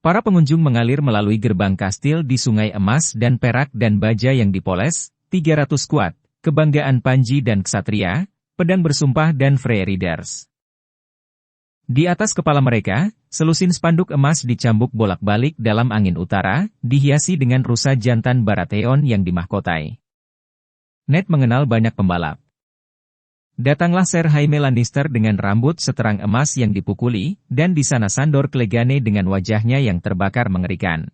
Para pengunjung mengalir melalui gerbang kastil di sungai emas dan perak dan baja yang dipoles, 300 kuat, kebanggaan Panji dan Ksatria, pedang bersumpah dan Frey Riders. Di atas kepala mereka, selusin spanduk emas dicambuk bolak-balik dalam angin utara, dihiasi dengan rusa jantan Baratheon yang dimahkotai. Ned mengenal banyak pembalap. Datanglah Ser Jaime Lannister dengan rambut seterang emas yang dipukuli, dan di sana Sandor Clegane dengan wajahnya yang terbakar mengerikan.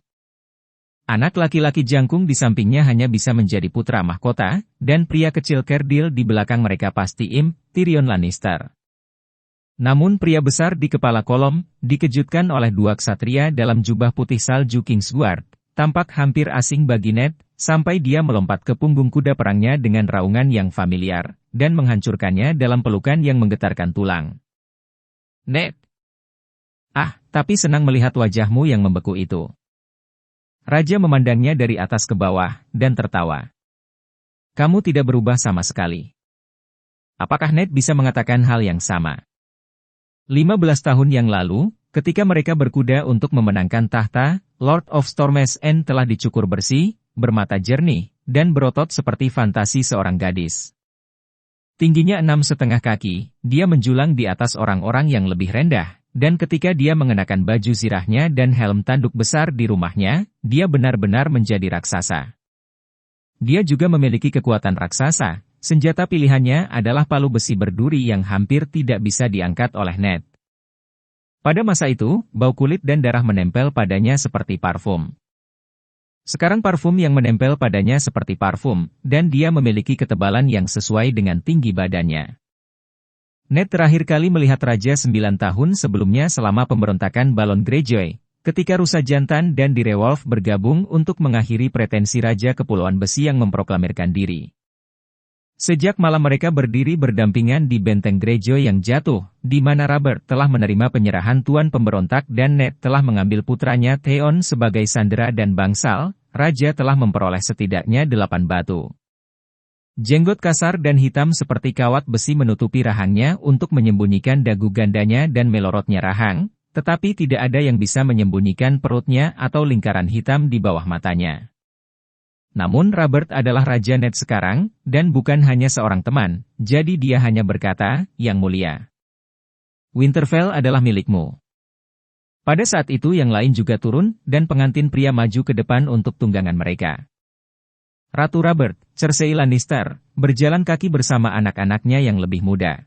Anak laki-laki jangkung di sampingnya hanya bisa menjadi putra mahkota, dan pria kecil kerdil di belakang mereka pasti Tyrion Lannister. Namun pria besar di kepala kolom, dikejutkan oleh dua ksatria dalam jubah putih salju Kingsguard, tampak hampir asing bagi Ned, sampai dia melompat ke punggung kuda perangnya dengan raungan yang familiar, dan menghancurkannya dalam pelukan yang menggetarkan tulang. Ned! Ah, tapi senang melihat wajahmu yang membeku itu. Raja memandangnya dari atas ke bawah, dan tertawa. Kamu tidak berubah sama sekali. Apakah Ned bisa mengatakan hal yang sama? 15 tahun yang lalu, ketika mereka berkuda untuk memenangkan tahta, Lord of Storm's End telah dicukur bersih, bermata jernih, dan berotot seperti fantasi seorang gadis. Tingginya 6,5 kaki, dia menjulang di atas orang-orang yang lebih rendah, dan ketika dia mengenakan baju zirahnya dan helm tanduk besar di rumahnya, dia benar-benar menjadi raksasa. Dia juga memiliki kekuatan raksasa. Senjata pilihannya adalah palu besi berduri yang hampir tidak bisa diangkat oleh Ned. Pada masa itu, bau kulit dan darah menempel padanya seperti parfum. Sekarang parfum yang menempel padanya seperti parfum, dan dia memiliki ketebalan yang sesuai dengan tinggi badannya. Ned terakhir kali melihat Raja 9 tahun sebelumnya selama pemberontakan Balon Greyjoy, ketika rusa jantan dan Direwolf bergabung untuk mengakhiri pretensi Raja Kepulauan Besi yang memproklamirkan diri. Sejak malam mereka berdiri berdampingan di benteng Greyjoy yang jatuh, di mana Robert telah menerima penyerahan tuan pemberontak dan Ned telah mengambil putranya Theon sebagai sandera dan bangsal, Raja telah memperoleh setidaknya 8 batu. Jenggot kasar dan hitam seperti kawat besi menutupi rahangnya untuk menyembunyikan dagu gandanya dan melorotnya rahang, tetapi tidak ada yang bisa menyembunyikan perutnya atau lingkaran hitam di bawah matanya. Namun Robert adalah Raja Ned sekarang, dan bukan hanya seorang teman, jadi dia hanya berkata, Yang Mulia. Winterfell adalah milikmu. Pada saat itu yang lain juga turun, dan pengantin pria maju ke depan untuk tunggangan mereka. Ratu Robert, Cersei Lannister, berjalan kaki bersama anak-anaknya yang lebih muda.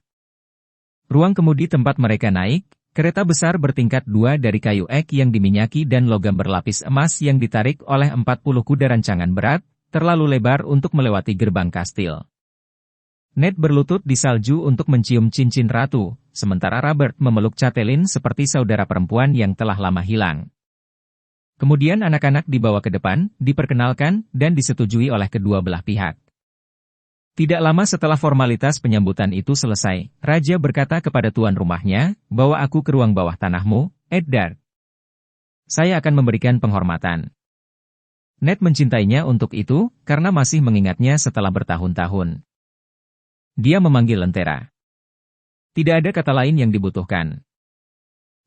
Ruang kemudi tempat mereka naik, kereta besar bertingkat 2 dari kayu ek yang diminyaki dan logam berlapis emas yang ditarik oleh 40 kuda rancangan berat, terlalu lebar untuk melewati gerbang kastil. Ned berlutut di salju untuk mencium cincin ratu, sementara Robert memeluk Catelyn seperti saudara perempuan yang telah lama hilang. Kemudian anak-anak dibawa ke depan, diperkenalkan, dan disetujui oleh kedua belah pihak. Tidak lama setelah formalitas penyambutan itu selesai, Raja berkata kepada tuan rumahnya, bawa aku ke ruang bawah tanahmu, Eddard. Saya akan memberikan penghormatan. Ned mencintainya untuk itu, karena masih mengingatnya setelah bertahun-tahun. Dia memanggil lentera. Tidak ada kata lain yang dibutuhkan.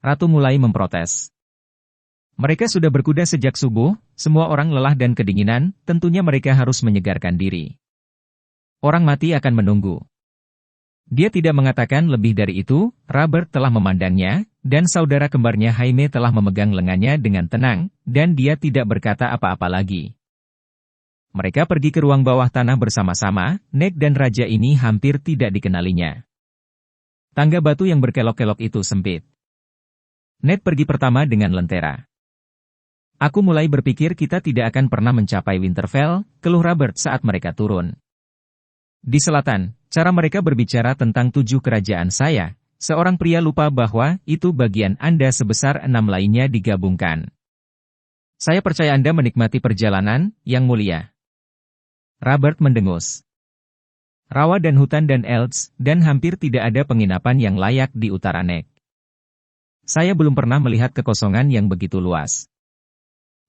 Ratu mulai memprotes. Mereka sudah berkuda sejak subuh, semua orang lelah dan kedinginan, tentunya mereka harus menyegarkan diri. Orang mati akan menunggu. Dia tidak mengatakan lebih dari itu, Robert telah memandangnya, dan saudara kembarnya Jaime telah memegang lengannya dengan tenang, dan dia tidak berkata apa-apa lagi. Mereka pergi ke ruang bawah tanah bersama-sama, Ned dan Raja ini hampir tidak dikenalinya. Tangga batu yang berkelok-kelok itu sempit. Ned pergi pertama dengan lentera. Aku mulai berpikir kita tidak akan pernah mencapai Winterfell, keluh Robert saat mereka turun. Di selatan, cara mereka berbicara tentang 7 kerajaan saya, seorang pria lupa bahwa itu bagian Anda sebesar 6 lainnya digabungkan. Saya percaya Anda menikmati perjalanan, Yang Mulia. Robert mendengus. Rawa dan hutan dan elves, dan hampir tidak ada penginapan yang layak di utara Neck. Saya belum pernah melihat kekosongan yang begitu luas.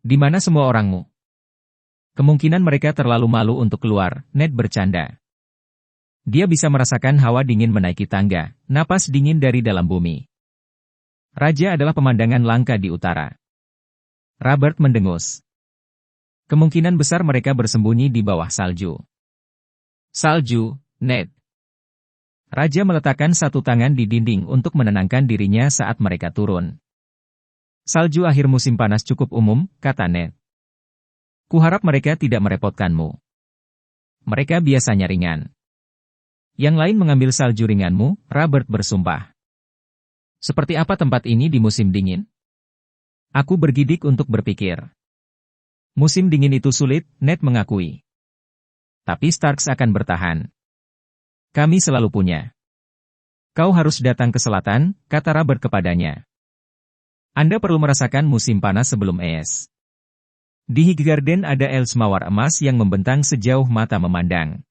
Di mana semua orangmu? Kemungkinan mereka terlalu malu untuk keluar, Ned bercanda. Dia bisa merasakan hawa dingin menaiki tangga, napas dingin dari dalam bumi. Raja adalah pemandangan langka di utara. Robert mendengus. Kemungkinan besar mereka bersembunyi di bawah salju. Salju, Ned. Raja meletakkan satu tangan di dinding untuk menenangkan dirinya saat mereka turun. Salju akhir musim panas cukup umum, kata Ned. Kuharap mereka tidak merepotkanmu. Mereka biasanya ringan. Yang lain mengambil salju ringanmu, Robert bersumpah. Seperti apa tempat ini di musim dingin? Aku bergidik untuk berpikir. Musim dingin itu sulit, Ned mengakui. Tapi Starks akan bertahan. Kami selalu punya. Kau harus datang ke selatan, kata Robert kepadanya. Anda perlu merasakan musim panas sebelum es. Di Highgarden ada els mawar emas yang membentang sejauh mata memandang.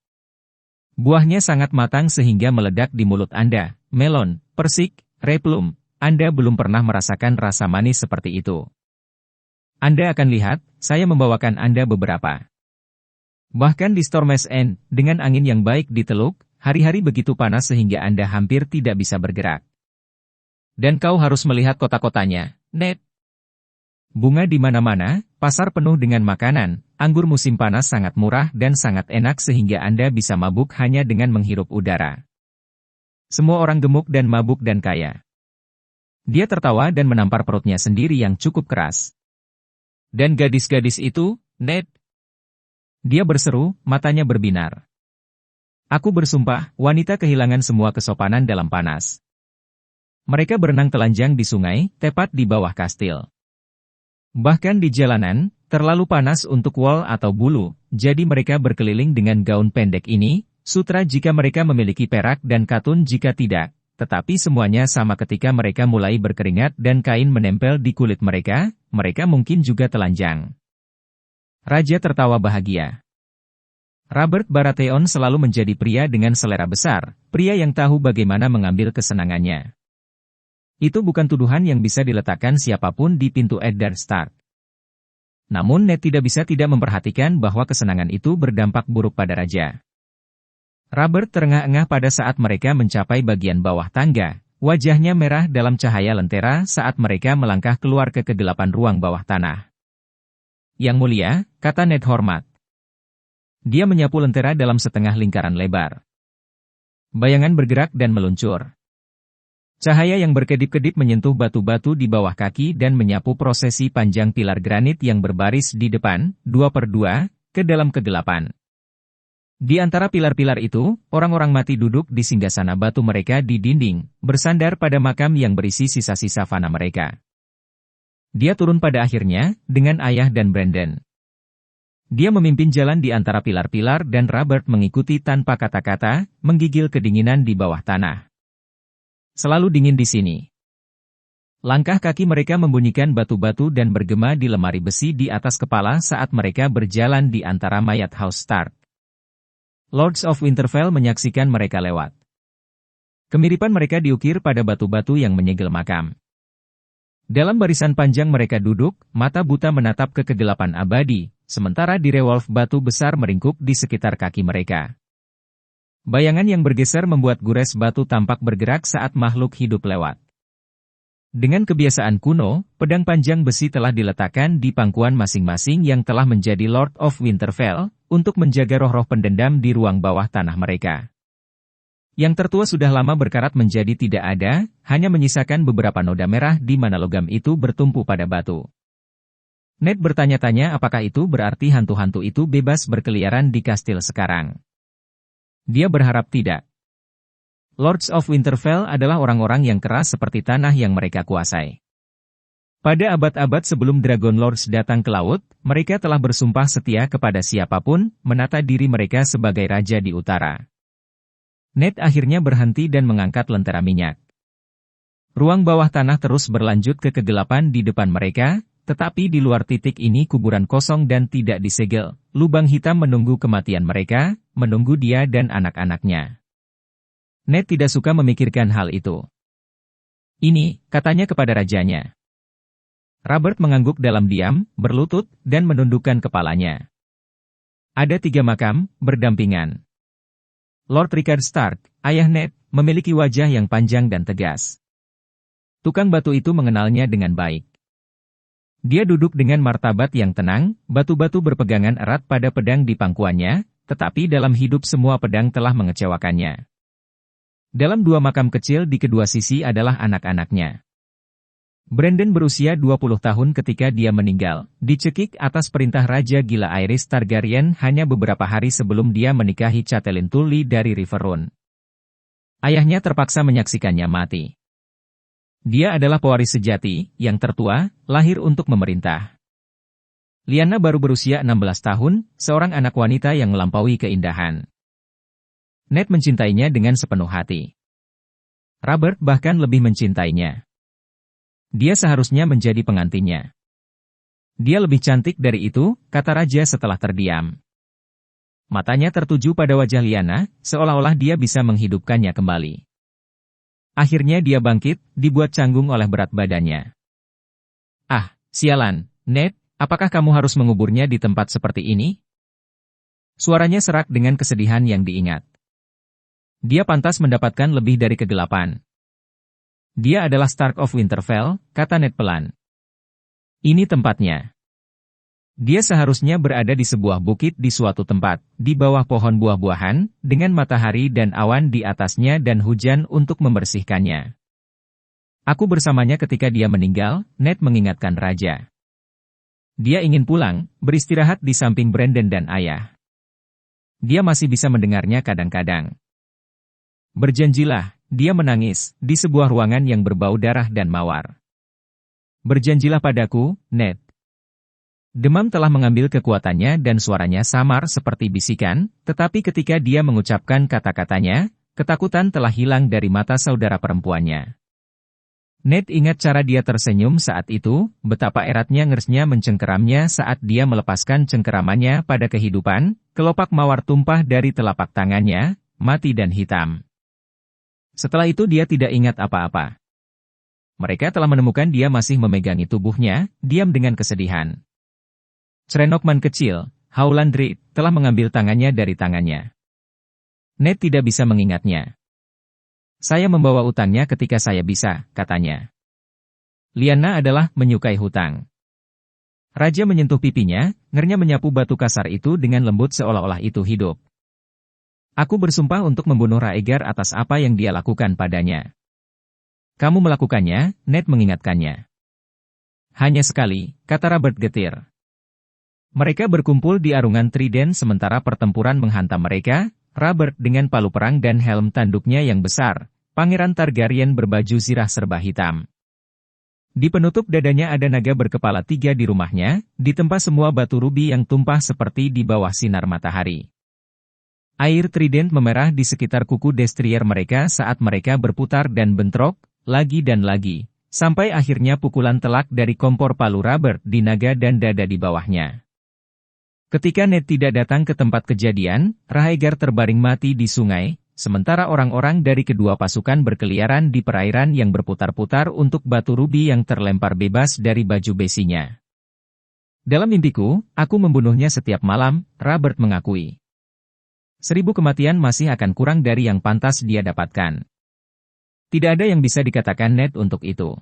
Buahnya sangat matang sehingga meledak di mulut Anda. Melon, persik, replum. Anda belum pernah merasakan rasa manis seperti itu. Anda akan lihat, saya membawakan Anda beberapa. Bahkan di Storm's End, dengan angin yang baik di Teluk, hari-hari begitu panas sehingga Anda hampir tidak bisa bergerak. Dan kau harus melihat kota-kotanya, Ned. Bunga di mana-mana, pasar penuh dengan makanan, anggur musim panas sangat murah dan sangat enak sehingga Anda bisa mabuk hanya dengan menghirup udara. Semua orang gemuk dan mabuk dan kaya. Dia tertawa dan menampar perutnya sendiri yang cukup keras. Dan gadis-gadis itu, Ned. Dia berseru, matanya berbinar. Aku bersumpah, wanita kehilangan semua kesopanan dalam panas. Mereka berenang telanjang di sungai, tepat di bawah kastil. Bahkan di jalanan, terlalu panas untuk wol atau bulu, jadi mereka berkeliling dengan gaun pendek ini, sutra jika mereka memiliki perak dan katun jika tidak, tetapi semuanya sama ketika mereka mulai berkeringat dan kain menempel di kulit mereka mungkin juga telanjang. Raja tertawa bahagia. Robert Baratheon selalu menjadi pria dengan selera besar, pria yang tahu bagaimana mengambil kesenangannya. Itu bukan tuduhan yang bisa diletakkan siapapun di pintu Eddard Stark. Namun Ned tidak bisa tidak memperhatikan bahwa kesenangan itu berdampak buruk pada raja. Robert terengah-engah pada saat mereka mencapai bagian bawah tangga, wajahnya merah dalam cahaya lentera saat mereka melangkah keluar ke kegelapan ruang bawah tanah. Yang mulia, kata Ned hormat. Dia menyapu lentera dalam setengah lingkaran lebar. Bayangan bergerak dan meluncur. Cahaya yang berkedip-kedip menyentuh batu-batu di bawah kaki dan menyapu prosesi panjang pilar granit yang berbaris di depan, 2 per 2, ke dalam kegelapan. Di antara pilar-pilar itu, orang-orang mati duduk di singgasana batu mereka di dinding, bersandar pada makam yang berisi sisa-sisa fana mereka. Dia turun pada akhirnya, dengan ayah dan Brandon. Dia memimpin jalan di antara pilar-pilar dan Robert mengikuti tanpa kata-kata, menggigil kedinginan di bawah tanah. Selalu dingin di sini. Langkah kaki mereka membunyikan batu-batu dan bergema di lemari besi di atas kepala saat mereka berjalan di antara mayat House Stark. Lords of Winterfell menyaksikan mereka lewat. Kemiripan mereka diukir pada batu-batu yang menyegel makam. Dalam barisan panjang mereka duduk, mata buta menatap ke kegelapan abadi, sementara di rewolf batu besar meringkuk di sekitar kaki mereka. Bayangan yang bergeser membuat gures batu tampak bergerak saat makhluk hidup lewat. Dengan kebiasaan kuno, pedang panjang besi telah diletakkan di pangkuan masing-masing yang telah menjadi Lord of Winterfell, untuk menjaga roh-roh pendendam di ruang bawah tanah mereka. Yang tertua sudah lama berkarat menjadi tidak ada, hanya menyisakan beberapa noda merah di mana logam itu bertumpu pada batu. Ned bertanya-tanya apakah itu berarti hantu-hantu itu bebas berkeliaran di kastil sekarang. Dia berharap tidak. Lords of Winterfell adalah orang-orang yang keras seperti tanah yang mereka kuasai. Pada abad-abad sebelum Dragon Lords datang ke laut, mereka telah bersumpah setia kepada siapapun, menata diri mereka sebagai raja di utara. Ned akhirnya berhenti dan mengangkat lentera minyak. Ruang bawah tanah terus berlanjut ke kegelapan di depan mereka, tetapi di luar titik ini kuburan kosong dan tidak disegel, lubang hitam menunggu kematian mereka, menunggu dia dan anak-anaknya. Ned tidak suka memikirkan hal itu. Ini, katanya kepada rajanya. Robert mengangguk dalam diam, berlutut, dan menundukkan kepalanya. Ada 3 makam, berdampingan. Lord Rickard Stark, ayah Ned, memiliki wajah yang panjang dan tegas. Tukang batu itu mengenalnya dengan baik. Dia duduk dengan martabat yang tenang, batu-batu berpegangan erat pada pedang di pangkuannya, tetapi dalam hidup semua pedang telah mengecewakannya. Dalam dua makam kecil di kedua sisi adalah anak-anaknya. Brandon berusia 20 tahun ketika dia meninggal, dicekik atas perintah Raja Gila Aerys Targaryen hanya beberapa hari sebelum dia menikahi Catelyn Tully dari Riverrun. Ayahnya terpaksa menyaksikannya mati. Dia adalah pewaris sejati, yang tertua, lahir untuk memerintah. Lyanna baru berusia 16 tahun, seorang anak wanita yang melampaui keindahan. Ned mencintainya dengan sepenuh hati. Robert bahkan lebih mencintainya. Dia seharusnya menjadi pengantinnya. Dia lebih cantik dari itu, kata raja setelah terdiam. Matanya tertuju pada wajah Lyanna, seolah-olah dia bisa menghidupkannya kembali. Akhirnya dia bangkit, dibuat canggung oleh berat badannya. Ah, sialan, Ned, apakah kamu harus menguburnya di tempat seperti ini? Suaranya serak dengan kesedihan yang diingat. Dia pantas mendapatkan lebih dari kegelapan. Dia adalah Stark of Winterfell, kata Ned pelan. Ini tempatnya. Dia seharusnya berada di sebuah bukit di suatu tempat, di bawah pohon buah-buahan, dengan matahari dan awan di atasnya dan hujan untuk membersihkannya. Aku bersamanya ketika dia meninggal, Ned mengingatkan raja. Dia ingin pulang, beristirahat di samping Brandon dan ayah. Dia masih bisa mendengarnya kadang-kadang. Berjanjilah, dia menangis, di sebuah ruangan yang berbau darah dan mawar. Berjanjilah padaku, Ned. Demam telah mengambil kekuatannya dan suaranya samar seperti bisikan, tetapi ketika dia mengucapkan kata-katanya, ketakutan telah hilang dari mata saudara perempuannya. Ned ingat cara dia tersenyum saat itu, betapa eratnya ngersnya mencengkeramnya saat dia melepaskan cengkeramannya pada kehidupan, kelopak mawar tumpah dari telapak tangannya, mati dan hitam. Setelah itu dia tidak ingat apa-apa. Mereka telah menemukan dia masih memegangi tubuhnya, diam dengan kesedihan. Cerenokman kecil, Howland Reed, telah mengambil tangannya dari tangannya. Ned tidak bisa mengingatnya. Saya membawa utangnya ketika saya bisa, katanya. Lyanna adalah menyukai hutang. Raja menyentuh pipinya, ngernya menyapu batu kasar itu dengan lembut seolah-olah itu hidup. Aku bersumpah untuk membunuh Rhaegar atas apa yang dia lakukan padanya. Kamu melakukannya, Ned mengingatkannya. Hanya sekali, kata Robert getir. Mereka berkumpul di arungan Trident sementara pertempuran menghantam mereka, Robert dengan palu perang dan helm tanduknya yang besar, Pangeran Targaryen berbaju zirah serba hitam. Di penutup dadanya ada naga berkepala 3 di rumahnya, ditempa semua batu rubi yang tumpah seperti di bawah sinar matahari. Air Trident memerah di sekitar kuku destrier mereka saat mereka berputar dan bentrok, lagi dan lagi, sampai akhirnya pukulan telak dari kompor palu Robert di naga dan dada di bawahnya. Ketika Ned tidak datang ke tempat kejadian, Rhaegar terbaring mati di sungai, sementara orang-orang dari kedua pasukan berkeliaran di perairan yang berputar-putar untuk batu rubi yang terlempar bebas dari baju besinya. Dalam mimpiku, aku membunuhnya setiap malam, Robert mengakui. 1000 kematian masih akan kurang dari yang pantas dia dapatkan. Tidak ada yang bisa dikatakan Ned untuk itu.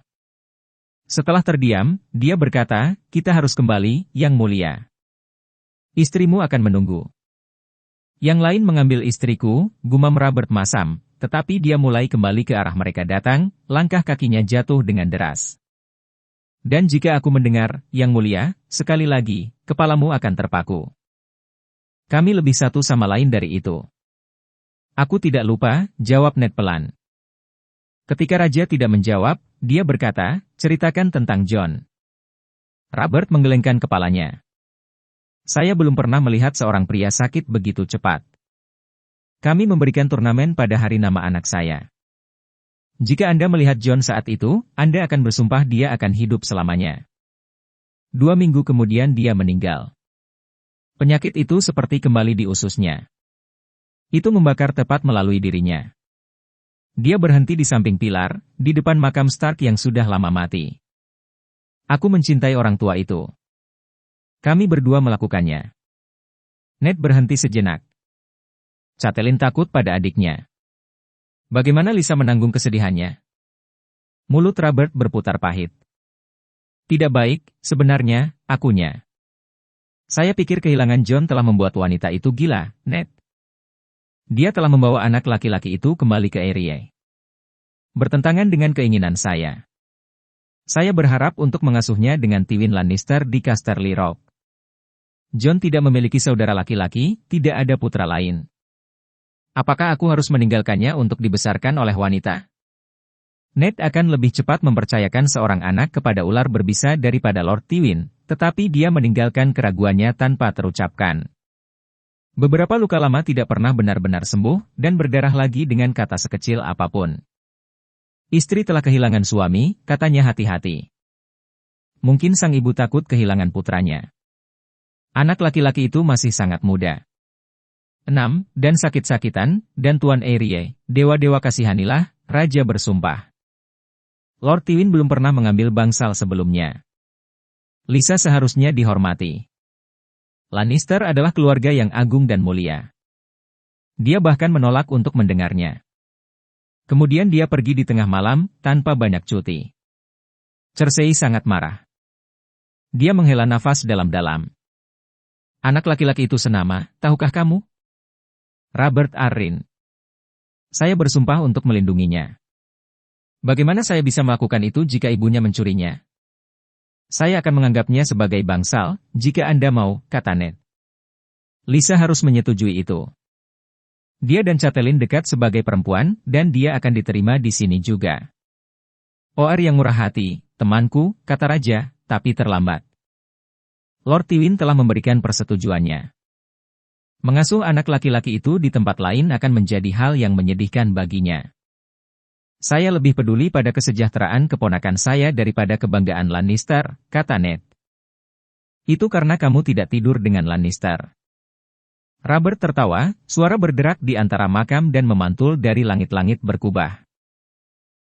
Setelah terdiam, dia berkata, kita harus kembali, Yang Mulia. Istrimu akan menunggu. Yang lain mengambil istriku, gumam Robert masam, tetapi dia mulai kembali ke arah mereka datang, langkah kakinya jatuh dengan deras. Dan jika aku mendengar, Yang Mulia, sekali lagi, kepalamu akan terpaku. Kami lebih satu sama lain dari itu. Aku tidak lupa, jawab Ned pelan. Ketika Raja tidak menjawab, dia berkata, ceritakan tentang Jon. Robert menggelengkan kepalanya. Saya belum pernah melihat seorang pria sakit begitu cepat. Kami memberikan turnamen pada hari nama anak saya. Jika Anda melihat Jon saat itu, Anda akan bersumpah dia akan hidup selamanya. 2 minggu kemudian dia meninggal. Penyakit itu seperti kembali di ususnya. Itu membakar tepat melalui dirinya. Dia berhenti di samping pilar, di depan makam Stark yang sudah lama mati. Aku mencintai orang tua itu. Kami berdua melakukannya. Ned berhenti sejenak. Catelyn takut pada adiknya. Bagaimana Lisa menanggung kesedihannya? Mulut Robert berputar pahit. Tidak baik, sebenarnya, akunya. Saya pikir kehilangan John telah membuat wanita itu gila, Ned. Dia telah membawa anak laki-laki itu kembali ke Erie. Bertentangan dengan keinginan saya. Saya berharap untuk mengasuhnya dengan Tywin Lannister di Casterly Rock. John tidak memiliki saudara laki-laki, tidak ada putra lain. Apakah aku harus meninggalkannya untuk dibesarkan oleh wanita? Ned akan lebih cepat mempercayakan seorang anak kepada ular berbisa daripada Lord Tywin, tetapi dia meninggalkan keraguannya tanpa terucapkan. Beberapa luka lama tidak pernah benar-benar sembuh, dan berdarah lagi dengan kata sekecil apapun. Istri telah kehilangan suami, katanya hati-hati. Mungkin sang ibu takut kehilangan putranya. Anak laki-laki itu masih sangat muda. 6, dan sakit-sakitan, dan Tuan Erie, dewa-dewa kasihanilah, raja bersumpah. Lord Tywin belum pernah mengambil bangsal sebelumnya. Lisa seharusnya dihormati. Lannister adalah keluarga yang agung dan mulia. Dia bahkan menolak untuk mendengarnya. Kemudian dia pergi di tengah malam, tanpa banyak cuti. Cersei sangat marah. Dia menghela nafas dalam-dalam. Anak laki-laki itu senama, tahukah kamu? Robert Arryn. Saya bersumpah untuk melindunginya. Bagaimana saya bisa melakukan itu jika ibunya mencurinya? Saya akan menganggapnya sebagai bangsal, jika Anda mau, kata Ned. Lisa harus menyetujui itu. Dia dan Catelyn dekat sebagai perempuan, dan dia akan diterima di sini juga. Oar yang murah hati, temanku, kata raja, tapi terlambat. Lord Tywin telah memberikan persetujuannya. Mengasuh anak laki-laki itu di tempat lain akan menjadi hal yang menyedihkan baginya. Saya lebih peduli pada kesejahteraan keponakan saya daripada kebanggaan Lannister, kata Ned. Itu karena kamu tidak tidur dengan Lannister. Robert tertawa, suara berderak di antara makam dan memantul dari langit-langit berkubah.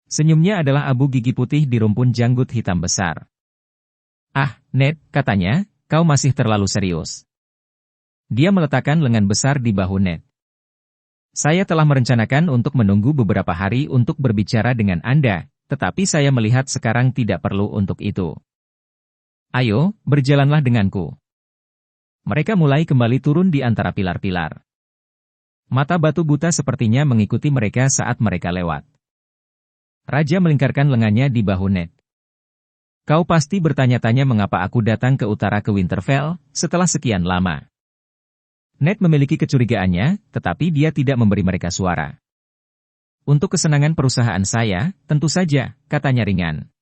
Senyumnya adalah abu gigi putih di rumpun janggut hitam besar. Ah, Ned, katanya, kau masih terlalu serius. Dia meletakkan lengan besar di bahu Ned. Saya telah merencanakan untuk menunggu beberapa hari untuk berbicara dengan Anda, tetapi saya melihat sekarang tidak perlu untuk itu. Ayo, berjalanlah denganku. Mereka mulai kembali turun di antara pilar-pilar. Mata batu buta sepertinya mengikuti mereka saat mereka lewat. Raja melingkarkan lengannya di bahu Ned. Kau pasti bertanya-tanya mengapa aku datang ke utara ke Winterfell, setelah sekian lama. Ned memiliki kecurigaannya, tetapi dia tidak memberi mereka suara. Untuk kesenangan perusahaan saya, tentu saja, katanya ringan.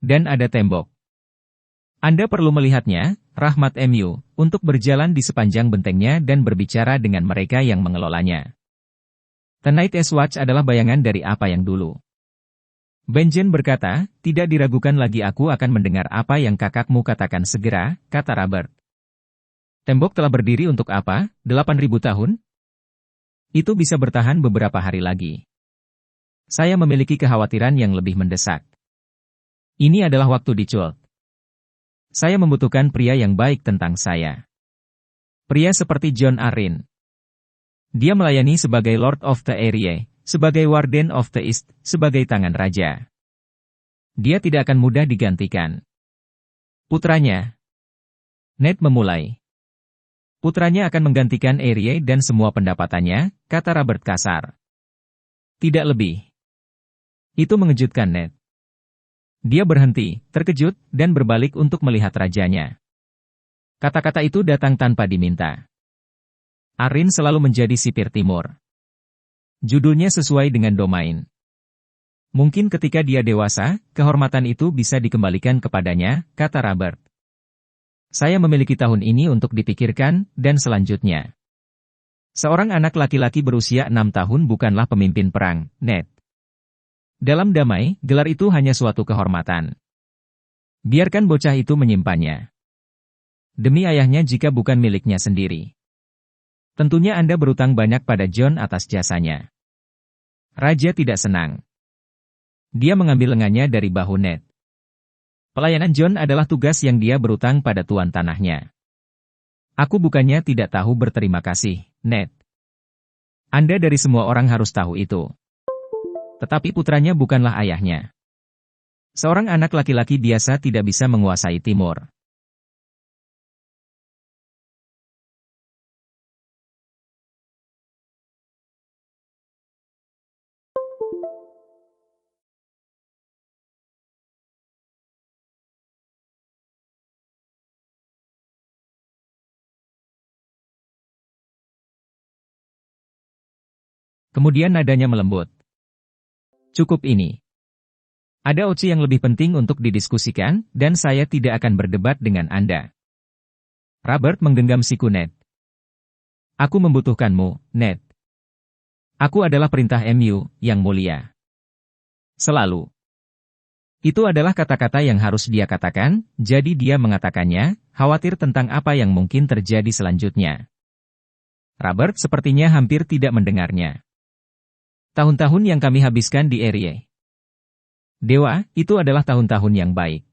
Dan ada tembok. Anda perlu melihatnya, Rahmat MU, untuk berjalan di sepanjang bentengnya dan berbicara dengan mereka yang mengelolanya. The Night's Watch adalah bayangan dari apa yang dulu. Benjen berkata, tidak diragukan lagi aku akan mendengar apa yang kakakmu katakan segera, kata Robert. Tembok telah berdiri untuk apa, 8.000 tahun? Itu bisa bertahan beberapa hari lagi. Saya memiliki kekhawatiran yang lebih mendesak. Ini adalah waktu dicult. Saya membutuhkan pria yang baik tentang saya. Pria seperti Jon Arryn. Dia melayani sebagai Lord of the Erie, sebagai Warden of the East, sebagai tangan raja. Dia tidak akan mudah digantikan. Putranya. Ned memulai. Putranya akan menggantikan Erie dan semua pendapatannya, kata Robert kasar. Tidak lebih. Itu mengejutkan Ned. Dia berhenti, terkejut, dan berbalik untuk melihat rajanya. Kata-kata itu datang tanpa diminta. Arryn selalu menjadi sipir timur. Judulnya sesuai dengan domain. Mungkin ketika dia dewasa, kehormatan itu bisa dikembalikan kepadanya, kata Robert. Saya memiliki tahun ini untuk dipikirkan, dan selanjutnya. Seorang anak laki-laki berusia 6 tahun bukanlah pemimpin perang, Ned. Dalam damai, gelar itu hanya suatu kehormatan. Biarkan bocah itu menyimpannya. Demi ayahnya jika bukan miliknya sendiri. Tentunya Anda berutang banyak pada Jon atas jasanya. Raja tidak senang. Dia mengambil lengannya dari bahu Ned. Pelayanan Jon adalah tugas yang dia berutang pada tuan tanahnya. Aku bukannya tidak tahu berterima kasih, Ned. Anda dari semua orang harus tahu itu. Tetapi putranya bukanlah ayahnya. Seorang anak laki-laki biasa tidak bisa menguasai timur. Kemudian nadanya melembut. Cukup ini. Ada opsi yang lebih penting untuk didiskusikan, dan saya tidak akan berdebat dengan Anda. Robert menggenggam siku Ned. Aku membutuhkanmu, Ned. Aku adalah perintah MU, yang mulia. Selalu. Itu adalah kata-kata yang harus dia katakan, jadi dia mengatakannya, khawatir tentang apa yang mungkin terjadi selanjutnya. Robert sepertinya hampir tidak mendengarnya. Tahun-tahun yang kami habiskan di Erie. Dewa, itu adalah tahun-tahun yang baik.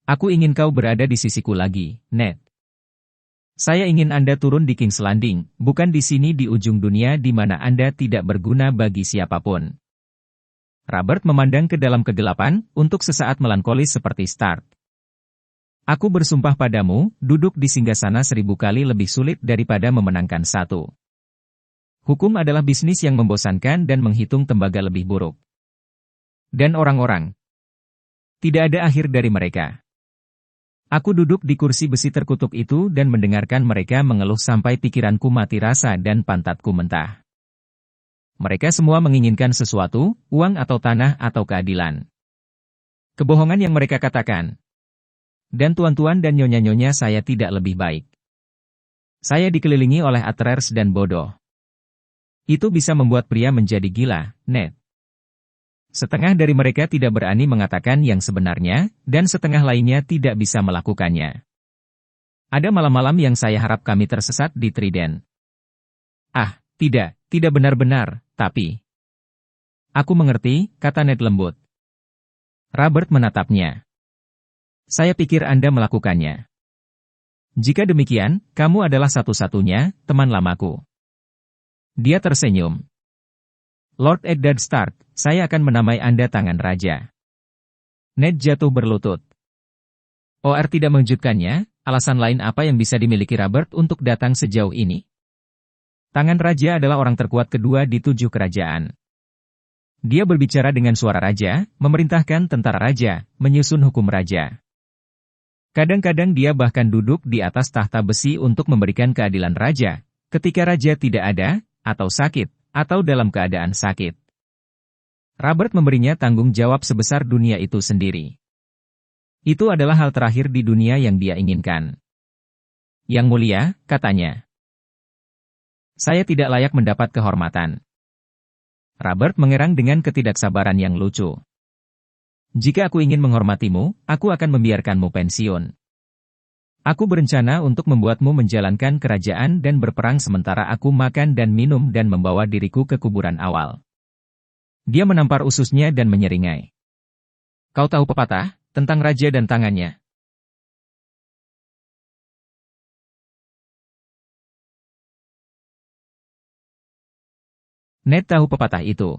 Aku ingin kau berada di sisiku lagi, Ned. Saya ingin Anda turun di King's Landing, bukan di sini di ujung dunia di mana Anda tidak berguna bagi siapapun. Robert memandang ke dalam kegelapan, untuk sesaat melankolis seperti Stark. Aku bersumpah padamu, duduk di singgasana 1000 kali lebih sulit daripada memenangkan satu. Hukum adalah bisnis yang membosankan dan menghitung tembaga lebih buruk. Dan orang-orang. Tidak ada akhir dari mereka. Aku duduk di kursi besi terkutuk itu dan mendengarkan mereka mengeluh sampai pikiranku mati rasa dan pantatku mentah. Mereka semua menginginkan sesuatu, uang atau tanah atau keadilan. Kebohongan yang mereka katakan. Dan tuan-tuan dan nyonya-nyonya saya tidak lebih baik. Saya dikelilingi oleh Atreides dan bodoh. Itu bisa membuat pria menjadi gila, Ned. Setengah dari mereka tidak berani mengatakan yang sebenarnya, dan setengah lainnya tidak bisa melakukannya. Ada malam-malam yang saya harap kami tersesat di Trident. Ah, tidak benar-benar, tapi... Aku mengerti, kata Ned lembut. Robert menatapnya. Saya pikir Anda melakukannya. Jika demikian, kamu adalah satu-satunya teman lamaku. Dia tersenyum. Lord Eddard Stark, saya akan menamai Anda tangan raja. Ned jatuh berlutut. OR tidak mengejutkannya, alasan lain apa yang bisa dimiliki Robert untuk datang sejauh ini? Tangan raja adalah orang terkuat kedua di 7 kerajaan. Dia berbicara dengan suara raja, memerintahkan tentara raja, menyusun hukum raja. Kadang-kadang dia bahkan duduk di atas tahta besi untuk memberikan keadilan raja, ketika raja tidak ada, atau sakit, atau dalam keadaan sakit. Robert memberinya tanggung jawab sebesar dunia itu sendiri. Itu adalah hal terakhir di dunia yang dia inginkan. Yang mulia, katanya. Saya tidak layak mendapat kehormatan. Robert mengerang dengan ketidaksabaran yang lucu. Jika aku ingin menghormatimu, aku akan membiarkanmu pensiun. Aku berencana untuk membuatmu menjalankan kerajaan dan berperang sementara aku makan dan minum dan membawa diriku ke kuburan awal. Dia menampar ususnya dan menyeringai. Kau tahu pepatah tentang raja dan tangannya? Ned tahu pepatah itu.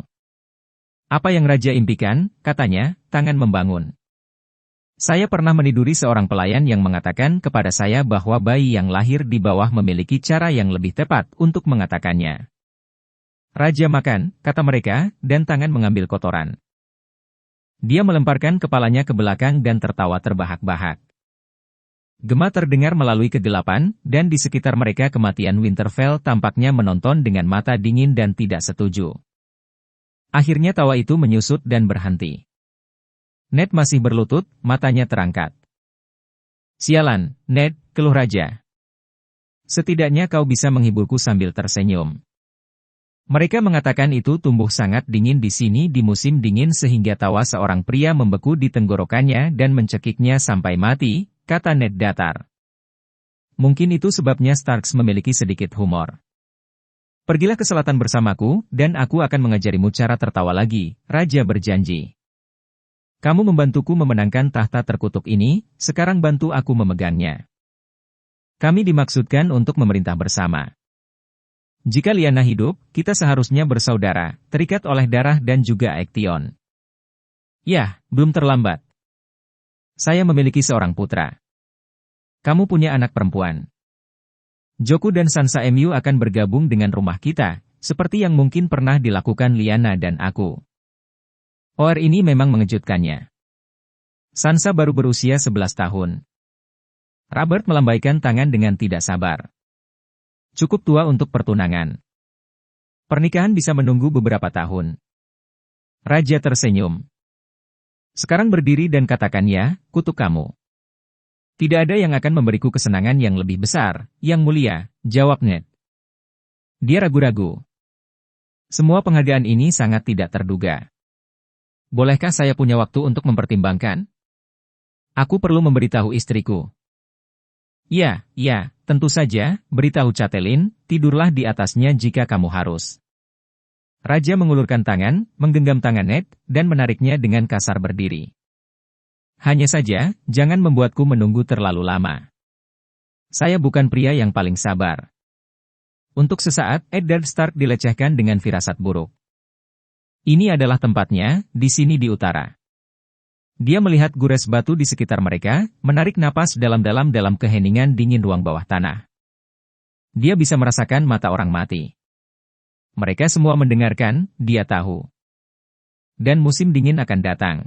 Apa yang raja impikan, katanya, tangan membangun. Saya pernah meniduri seorang pelayan yang mengatakan kepada saya bahwa bayi yang lahir di bawah memiliki cara yang lebih tepat untuk mengatakannya. Raja makan, kata mereka, dan tangan mengambil kotoran. Dia melemparkan kepalanya ke belakang dan tertawa terbahak-bahak. Gema terdengar melalui kegelapan, dan di sekitar mereka kematian Winterfell tampaknya menonton dengan mata dingin dan tidak setuju. Akhirnya tawa itu menyusut dan berhenti. Ned masih berlutut, matanya terangkat. Sialan, Ned, keluh raja. Setidaknya kau bisa menghiburku sambil tersenyum. Mereka mengatakan itu tumbuh sangat dingin di sini di musim dingin sehingga tawa seorang pria membeku di tenggorokannya dan mencekiknya sampai mati, kata Ned datar. Mungkin itu sebabnya Starks memiliki sedikit humor. Pergilah ke selatan bersamaku, dan aku akan mengajarimu cara tertawa lagi, raja berjanji. Kamu membantuku memenangkan tahta terkutuk ini, sekarang bantu aku memegangnya. Kami dimaksudkan untuk memerintah bersama. Jika Lyanna hidup, kita seharusnya bersaudara, terikat oleh darah dan juga Aection. Ya, belum terlambat. Saya memiliki seorang putra. Kamu punya anak perempuan. Joku dan Sansa MU akan bergabung dengan rumah kita, seperti yang mungkin pernah dilakukan Lyanna dan aku. OR ini memang mengejutkannya. Sansa baru berusia 11 tahun. Robert melambaikan tangan dengan tidak sabar. Cukup tua untuk pertunangan. Pernikahan bisa menunggu beberapa tahun. Raja tersenyum. Sekarang berdiri dan katakan ya, kutuk kamu. Tidak ada yang akan memberiku kesenangan yang lebih besar, yang mulia, jawab Ned. Dia ragu-ragu. Semua penghargaan ini sangat tidak terduga. Bolehkah saya punya waktu untuk mempertimbangkan? Aku perlu memberitahu istriku. Ya, tentu saja, beritahu Catelyn, tidurlah di atasnya jika kamu harus. Raja mengulurkan tangan, menggenggam tangan Ned, dan menariknya dengan kasar berdiri. Hanya saja, jangan membuatku menunggu terlalu lama. Saya bukan pria yang paling sabar. Untuk sesaat, Eddard Stark dilecehkan dengan firasat buruk. Ini adalah tempatnya, di sini di utara. Dia melihat gores batu di sekitar mereka, menarik napas dalam-dalam dalam keheningan dingin ruang bawah tanah. Dia bisa merasakan mata orang mati. Mereka semua mendengarkan, dia tahu. Dan musim dingin akan datang.